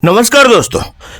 नमस्कार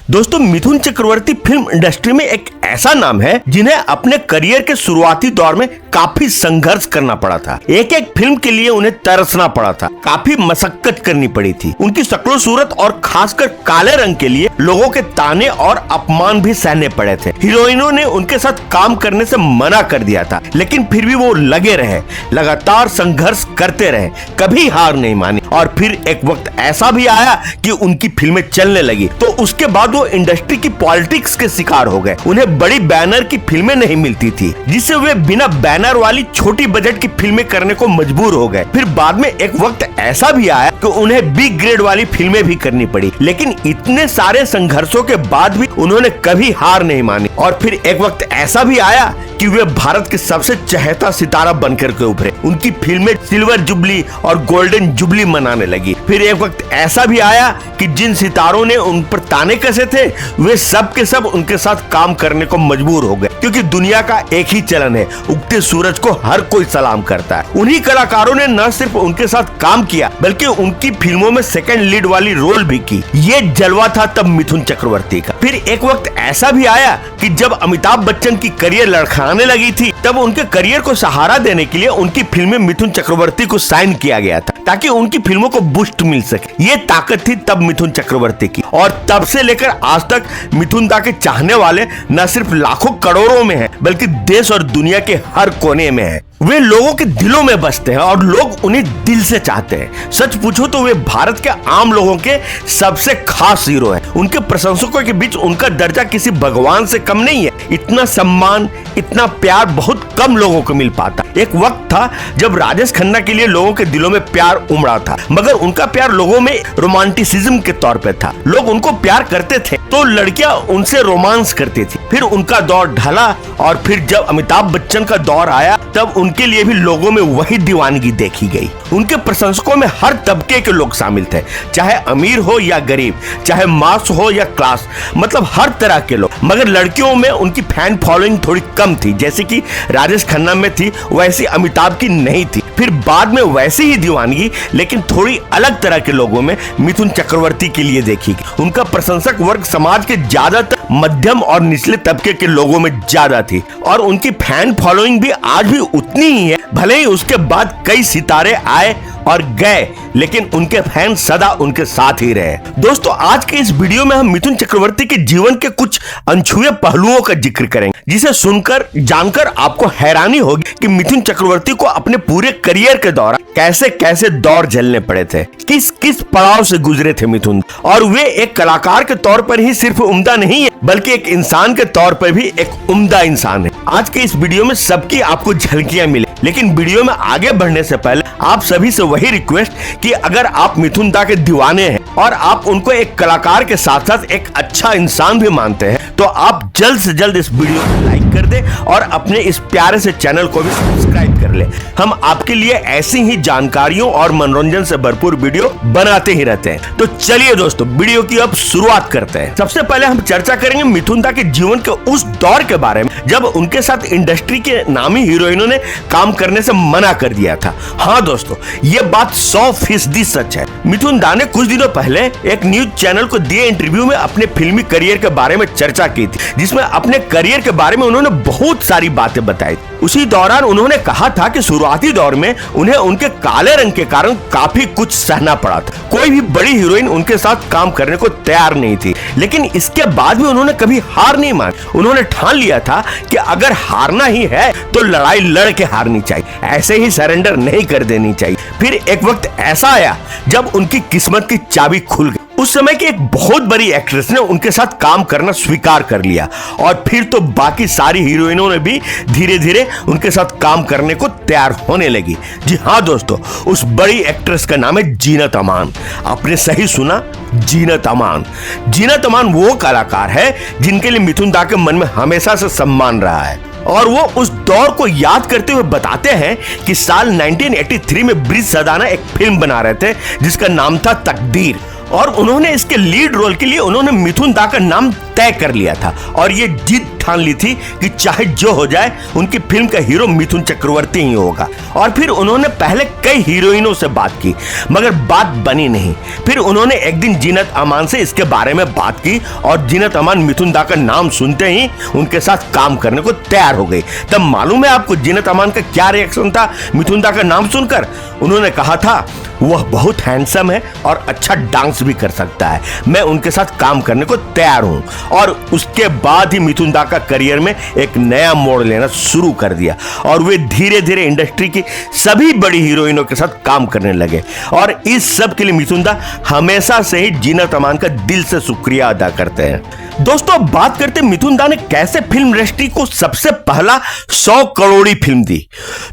दोस्तों Mithun Chakraborty film industry में एक ऐसा नाम है जिन्हें अपने करियर के शुरुआती दौर में काफी संघर्ष करना पड़ा था। एक एक फिल्म के लिए उन्हें तरसना पड़ा था, काफी मशक्कत करनी पड़ी थी। उनकी शक्लो सूरत और खासकर काले रंग के लिए लोगों के ताने और अपमान भी सहने पड़े थे। हीरोइनों ने उनके साथ काम करने से मना कर दिया था, लेकिन फिर भी वो लगे रहे, लगातार संघर्ष करते रहे, कभी हार नहीं मानी। और फिर एक वक्त ऐसा भी आया कि उनकी फिल्में चलने लगी, तो उसके बाद वो इंडस्ट्री की पॉलिटिक्स के शिकार हो गए। उन्हें बड़ी बैनर की फिल्में नहीं मिलती थी, जिससे वे बिना बैनर वाली छोटी बजट की फिल्में करने को मजबूर हो गए। फिर बाद में एक वक्त ऐसा भी आया कि उन्हें बिग ग्रेड वाली फिल्में भी करनी पड़ी, लेकिन इतने सारे संघर्षों के बाद भी उन्होंने कभी हार नहीं मानी। और फिर एक वक्त ऐसा भी आया कि वे भारत के सबसे चहेता सितारा बनकर के उभरे। उनकी फिल्में सिल्वर जुबली और गोल्डन जुबली मनाने लगी। फिर एक वक्त ऐसा भी आया कि जिन सितारों ने उन पर ताने कसे थे, वे सब के सब उनके साथ काम करने को मजबूर हो गए, क्योंकि दुनिया का एक ही चलन है, उगते सूरज को हर कोई सलाम करता है। उन्हीं कलाकारों ने न सिर्फ उनके साथ काम किया, बल्कि उनकी फिल्मों में सेकंड लीड वाली रोल भी की। ये जलवा था तब मिथुन चक्रवर्ती का। फिर एक वक्त ऐसा भी आया कि जब अमिताभ बच्चन की करियर लड़खड़ाने लगी थी, तब उनके करियर को सहारा देने के लिए उनकी फिल्म में मिथुन चक्रवर्ती को साइन किया गया था, ताकि उनकी फिल्मों को बूस्ट मिल सके। ये ताकत थी तब मिथुन चक्रवर्ती की, और तब से लेकर आज तक मिथुन दा के चाहने वाले न सिर्फ लाखों करोड़ों में हैं, बल्कि देश और दुनिया के हर कोने में हैं। वे लोगों के दिलों में बसते हैं और लोग उन्हें दिल से चाहते हैं। सच पूछो तो वे भारत के आम लोगों के सबसे खास हीरो हैं। उनके प्रशंसकों के बीच उनका दर्जा किसी भगवान से कम नहीं है। इतना सम्मान, इतना प्यार बहुत कम लोगों को मिल पाता। एक वक्त था जब राजेश खन्ना के लिए लोगों के दिलों में प्यार उमड़ा था, मगर उनका प्यार लोगों में रोमांटिसिज्म के तौर पे था। लोग उनको प्यार करते थे तो लड़कियां उनसे रोमांस करती थी। फिर उनका दौर ढला, और फिर जब अमिताभ बच्चन का दौर आया, तब उनके लिए भी लोगों में वही दीवानगी देखी गई। उनके प्रशंसकों में हर तबके के लोग शामिल थे, चाहे अमीर हो या गरीब, चाहे मास हो या क्लास, मतलब हर तरह के लोग। मगर लड़कियों में उनकी फैन फॉलोइंग थोड़ी कम थी, जैसे कि राजेश खन्ना में थी, वैसी अमिताभ की नहीं थी। फिर बाद में वैसी ही दीवानगी, लेकिन थोड़ी अलग तरह के लोगों में मिथुन चक्रवर्ती के लिए देखी गई। उनका प्रशंसक वर्ग समाज के ज्यादातर मध्यम और निचले तबके के लोगों में ज्यादा थी, और उनकी फैन फॉलोइंग भी आज भी उतनी ही है। भले ही उसके बाद कई सितारे आए और गए, लेकिन उनके फैन सदा उनके साथ ही रहे। दोस्तों, आज के इस वीडियो में हम मिथुन चक्रवर्ती के जीवन के कुछ अनछुए पहलुओं का जिक्र करेंगे, जिसे सुनकर जानकर आपको हैरानी होगी कि मिथुन चक्रवर्ती को अपने पूरे करियर के दौरान कैसे कैसे दौर झेलने पड़े थे, किस किस पड़ाव से गुजरे थे मिथुन। और वे एक कलाकार के तौर पर ही सिर्फ उम्दा नहीं है, बल्कि एक इंसान के तौर पर भी एक उम्दा इंसान है। आज के इस वीडियो में सबकी आपको झलकियां मिले, लेकिन वीडियो में आगे बढ़ने से पहले आप सभी से वही रिक्वेस्ट कि अगर आप मिथुन दा के दीवाने हैं और आप उनको एक कलाकार के साथ साथ एक अच्छा इंसान भी मानते हैं, तो आप जल्द से जल्द इस वीडियो को लाइक कर दें और अपने इस प्यारे से चैनल को भी सब्सक्राइब कर लें। हम आपके लिए ऐसी ही जानकारियों और मनोरंजन से भरपूर वीडियो बनाते ही रहते हैं। तो चलिए दोस्तों, वीडियो की अब शुरुआत करते हैं। सबसे पहले हम चर्चा करेंगे मिथुन दा के जीवन के उस दौर के बारे में जब उनके साथ इंडस्ट्री के नामी हीरोइनों ने काम करने से मना कर दिया था। हाँ दोस्तों, ये बात 100% सच है। मिथुन दा ने कुछ दिनों पहले एक न्यूज चैनल को दिए इंटरव्यू में अपने फिल्मी करियर के बारे में चर्चा की थी, जिसमें अपने करियर के बारे में उन्होंने बहुत सारी बातें बताई। उसी दौरान उन्होंने कहा था कि शुरुआती दौर में उन्हें उनके काले रंग के कारण काफी कुछ सहना पड़ा था। कोई भी बड़ी हीरोइन उनके साथ काम करने को तैयार नहीं थी, लेकिन इसके बाद भी उन्होंने कभी हार नहीं मानी। उन्होंने ठान लिया था कि अगर हारना ही है तो लड़ाई लड़ के हारनी चाहिए, ऐसे ही सरेंडर नहीं कर देनी चाहिए। फिर एक वक्त ऐसा आया जब उनकी किस्मत की चाबी खुल गई। उस समय की एक बहुत बड़ी एक्ट्रेस ने उनके साथ काम करना स्वीकार कर लिया, और फिर तो बाकी सारी हीरोइनों ने भी धीरे धीरे उनके साथ काम करने को तैयार होने लगी। जी हाँ दोस्तों, उस बड़ी एक्ट्रेस का नाम है जीनत अमान। आपने सही सुना, जीनत अमान। जीनत अमान वो कलाकार है जिनके लिए मिथुन दा के मन में हमेशा से सम्मान रहा है, और वो उस दौर को याद करते हुए बताते हैं कि साल 1983 में ब्रिज सदाना एक फिल्म बना रहे थे जिसका नाम था तकदीर, और उन्होंने इसके लीड रोल के लिए उन्होंने मिथुन दा का नाम तय कर लिया था और ये जिद ठान ली थी कि चाहे जो हो जाए उनकी फिल्म का हीरो मिथुन चक्रवर्ती ही होगा। और फिर उन्होंने पहले कई हीरोइनों से बात की मगर बात बनी नहीं। फिर उन्होंने एक दिन जीनत अमान से इसके बारे में बात की और जीनत अमान मिथुन दा का नाम सुनते ही उनके साथ काम करने को तैयार हो गई। तब मालूम है आपको जीनत अमान का क्या रिएक्शन था मिथुन दा का नाम सुनकर? उन्होंने कहा था वह बहुत हैंडसम है और अच्छा डांस भी कर सकता है, मैं उनके साथ काम करने को तैयार हूं। और उसके बाद ही मिथुन दा का करियर में एक नया मोड़ लेना शुरू कर दिया और वे धीरे धीरे इंडस्ट्री की सभी बड़ी हीरोइनों के साथ काम करने लगे। और इस सब के लिए मिथुन दा हमेशा से ही जीनत अमान का दिल से शुक्रिया अदा करते हैं। दोस्तों अब बात करते हैं मिथुन दा ने कैसे फिल्म इंडस्ट्री को सबसे पहला 100 करोड़ी फिल्म दी।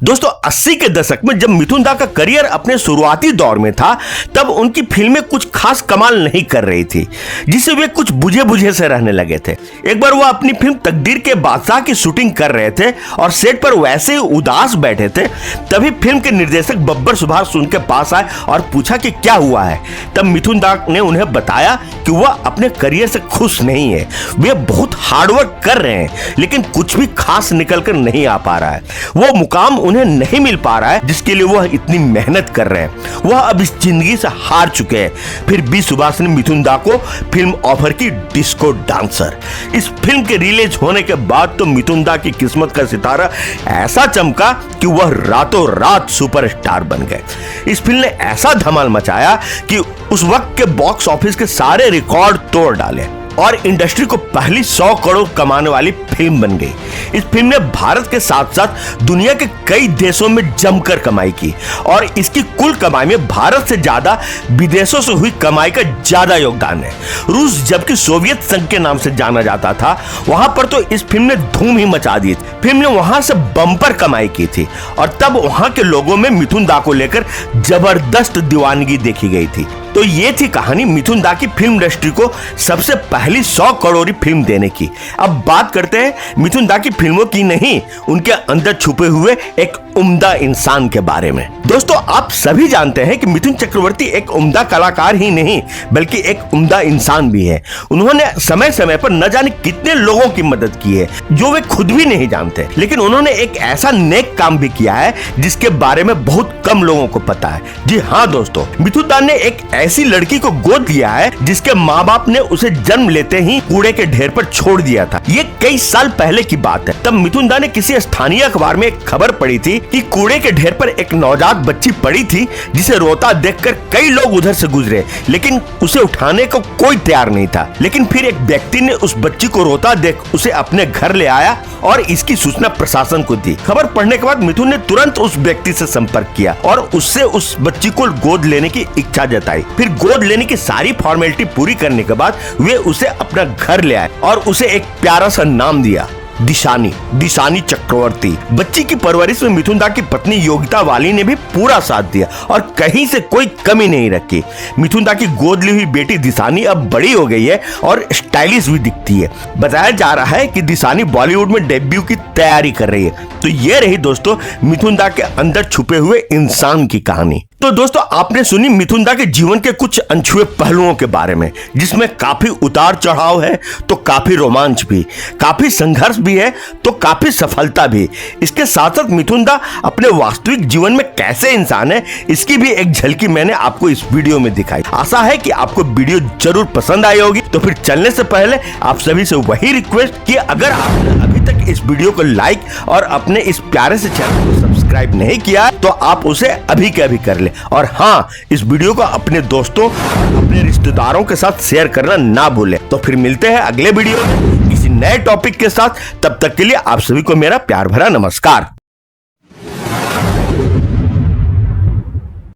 दोस्तों 80 के दशक में जब मिथुन दा का करियर अपने शुरुआती दौर में था तब उनकी फिल्में कुछ खास कमाल नहीं कर रही थी, जिसे वे कुछ बुझे बुझे से रहने लगे थे। एक बार वो अपनी फिल्म तकदीर के बादशाह की शूटिंग कर रहे थे और सेट पर वैसे ही उदास बैठे थे, तभी फिल्म के निर्देशक बब्बर सुभाष उनके पास आए और पूछा कि क्या हुआ है। तब मिथुन दा ने उन्हें बताया कि वह अपने करियर से खुश नहीं है, वे बहुत हार्डवर्क कर रहे हैं लेकिन कुछ भी खास निकल कर नहीं आ पा रहा है, वो मुकाम उन्हें नहीं मिल पा रहा है जिसके लिए वह इतनी मेहनत कर रहे हैं, वह अब इस जिंदगी से हार चुके हैं। फिर बी सुभाष ने मिथुन दा को फिल्म ऑफर की डिस्को डांसर। इस फिल्म के रिलीज होने के बाद तो मिथुन दा की किस्मत का सितारा ऐसा चमका कि वह रातों रात सुपरस्टार बन गए। इस फिल्म ने ऐसा धमाल मचाया कि उस वक्त के बॉक्स ऑफिस के सारे रिकॉर्ड तोड़ डाले और इंडस्ट्री को पहली 100 करोड़ कमाने वाली फिल्म बन गई। इस फिल्म ने भारत के साथ साथ दुनिया के कई देशों में जमकर कमाई की और इसकी कुल कमाई में भारत से ज्यादा विदेशों से हुई कमाई का ज्यादा योगदान है। रूस जबकि सोवियत संघ के नाम से जाना जाता था, वहां पर तो इस फिल्म ने धूम ही मचा दी थी। फिल्म ने वहां से बम्पर कमाई की थी और तब वहां के लोगों में मिथुन दा को लेकर जबरदस्त दीवानगी देखी गई थी। तो ये थी कहानी मिथुन दा की फिल्म इंडस्ट्री को सबसे पहली 100 करोड़ फिल्म देने की। अब बात करते हैं मिथुन दा की फिल्मों की नहीं, उनके अंदर छुपे हुए एक उम्दा इंसान के बारे में। दोस्तों आप सभी जानते हैं कि मिथुन चक्रवर्ती एक उम्दा कलाकार ही नहीं बल्कि एक उम्दा इंसान भी है। उन्होंने समय समय पर न जाने कितने लोगों की मदद की है जो वे खुद भी नहीं जानते, लेकिन उन्होंने एक ऐसा नेक काम भी किया है जिसके बारे में बहुत कम लोगों को पता है। जी हाँ दोस्तों, मिथुन दा ने एक ऐसी लड़की को गोद लिया है जिसके माँ बाप ने उसे जन्म लेते ही कूड़े के ढेर पर छोड़ दिया था। ये कई साल पहले की बात है। तब मिथुन दा ने किसी स्थानीय अखबार में एक खबर पढ़ी थी कि कूड़े के ढेर पर एक नवजात बच्ची पड़ी थी जिसे रोता देखकर कई लोग उधर से गुजरे, लेकिन उसे उठाने को कोई तैयार नहीं था। लेकिन फिर एक व्यक्ति ने उस बच्ची को रोता देख उसे अपने घर ले आया और इसकी सूचना प्रशासन को दी। खबर पढ़ने के बाद मिथुन ने तुरंत उस व्यक्ति से संपर्क किया और उससे उस बच्ची को गोद लेने की इच्छा जताई। फिर गोद लेने की सारी फॉर्मेलिटी पूरी करने के बाद वे उसे अपना घर ले आए और उसे एक प्यारा सा नाम दिया, दिशानी चक्रवर्ती। बच्ची की परवरिश में मिथुन दा की पत्नी योगिता वाली ने भी पूरा साथ दिया और कहीं से कोई कमी नहीं रखी। मिथुन दा की गोद ली हुई बेटी दिशानी अब बड़ी हो गई है और स्टाइलिश भी दिखती है। बताया जा रहा है कि दिशानी बॉलीवुड में डेब्यू की तैयारी कर रही है। तो ये रही दोस्तों मिथुन दा के अंदर छुपे हुए इंसान की कहानी। तो दोस्तों आपने सुनी मिथुन दा के जीवन के कुछ अनछुए पहलुओं के बारे में, जिसमें काफी उतार चढ़ाव है तो काफी रोमांच भी, काफी संघर्ष भी है तो काफी सफलता भी। इसके साथ साथ मिथुन दा अपने वास्तविक जीवन में कैसे इंसान है इसकी भी एक झलकी मैंने आपको इस वीडियो में दिखाई। आशा है कि आपको वीडियो जरूर पसंद आई होगी। तो फिर चलने से पहले आप सभी से वही रिक्वेस्ट कि अगर आपने अभी तक इस वीडियो को लाइक और अपने इस प्यारे से चैनल को सब्सक्राइब नहीं किया तो आप उसे अभी के अभी कर ले। और हाँ, इस वीडियो को अपने दोस्तों अपने रिश्तेदारों के साथ शेयर करना ना भूलें। तो फिर मिलते हैं अगले वीडियो में किसी नए टॉपिक के साथ। तब तक के लिए आप सभी को मेरा प्यार भरा नमस्कार।